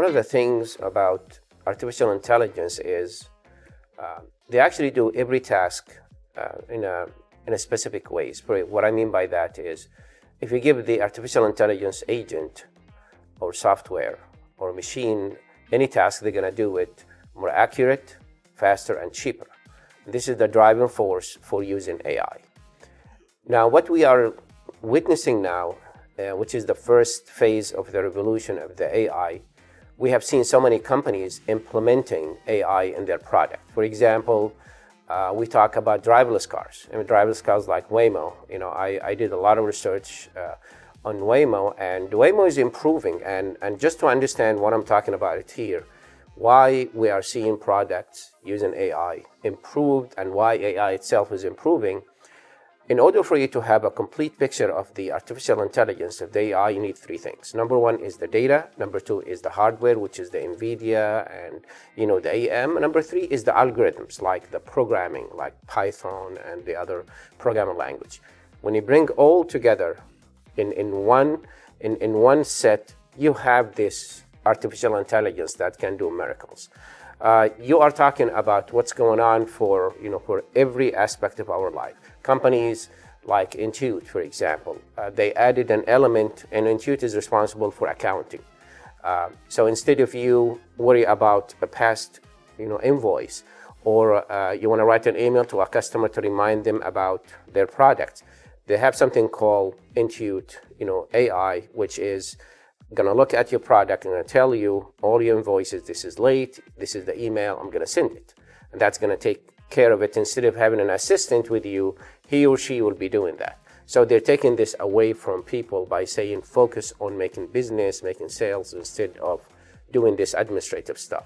of the things about artificial intelligence is they actually do every task in a specific ways. What I mean by that is, if you give the artificial intelligence agent or software or machine any task, they're going to do it more accurate, faster, and cheaper. This is the driving force for using AI. Now, what we are witnessing now, which is the first phase of the revolution of the AI, we have seen so many companies implementing AI in their product. For example, we talk about driverless cars. Driverless cars like Waymo. I did a lot of research on Waymo, and Waymo is improving. And just to understand what I'm talking about it here, why we are seeing products using AI improved and why AI itself is improving. In order for you to have a complete picture of the artificial intelligence of the AI, you need three things. Number one is the data. Number two is the hardware, which is the NVIDIA and the AM. Number three is the algorithms, like the programming, like Python and the other programming language. When you bring all together in one set, you have this artificial intelligence that can do miracles. You are talking about what's going on for every aspect of our life. Companies like Intuit, for example, they added an element, and Intuit is responsible for accounting. So instead of you worry about a past invoice, or you want to write an email to a customer to remind them about their products, they have something called Intuit AI, which is going to look at your product and going to tell you all your invoices. This is late. This is the email. I'm going to send it. And that's going to take care of it. Instead of having an assistant with you, he or she will be doing that. So they're taking this away from people by saying focus on making business, making sales, instead of doing this administrative stuff.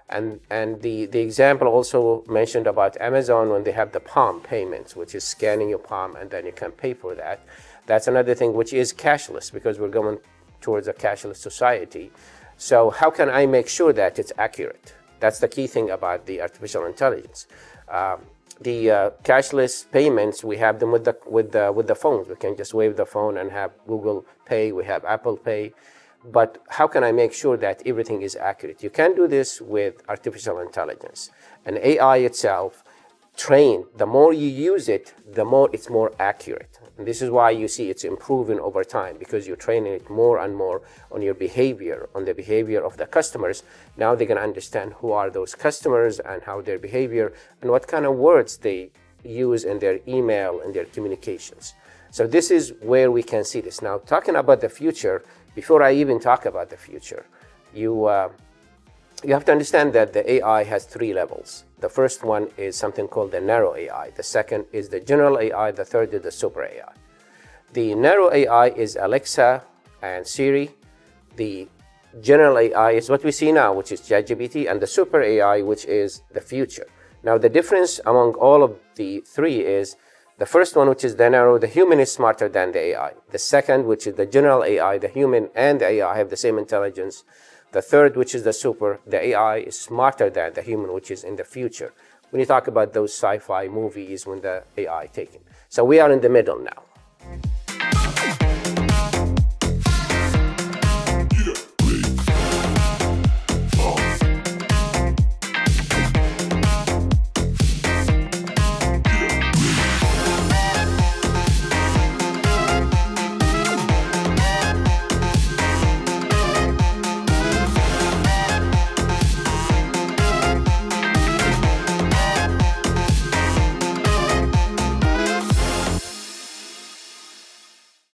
And the example also mentioned about Amazon, when they have the palm payments, which is scanning your palm and then you can pay for that. That's another thing which is cashless, because we're going towards a cashless society. So how can I make sure that it's accurate? That's the key thing about the artificial intelligence. The cashless payments, we have them with the phones. We can just wave the phone and have Google Pay. We have Apple Pay. But how can I make sure that everything is accurate? You can do this with artificial intelligence. And AI itself, trained, the more you use it, the more it's more accurate. And this is why you see it's improving over time, because you're training it more and more on your behavior, on the behavior of the customers. Now they're going to understand who are those customers and how their behavior and what kind of words they use in their email and their communications. So this is where we can see this. Now, talking about the future, before I even talk about the future, you have to understand that the AI has three levels. The first one is something called the narrow AI. The second is the general AI. The third is the super AI. The narrow AI is Alexa and Siri. The general AI is what we see now, which is ChatGPT, and the super AI, which is the future. Now, the difference among all of the three is the first one, which is the narrow, the human is smarter than the AI. The second, which is the general AI, the human and the AI have the same intelligence. The third, which is the super, the AI is smarter than the human, which is in the future. When you talk about those sci-fi movies when the AI taken. So we are in the middle now.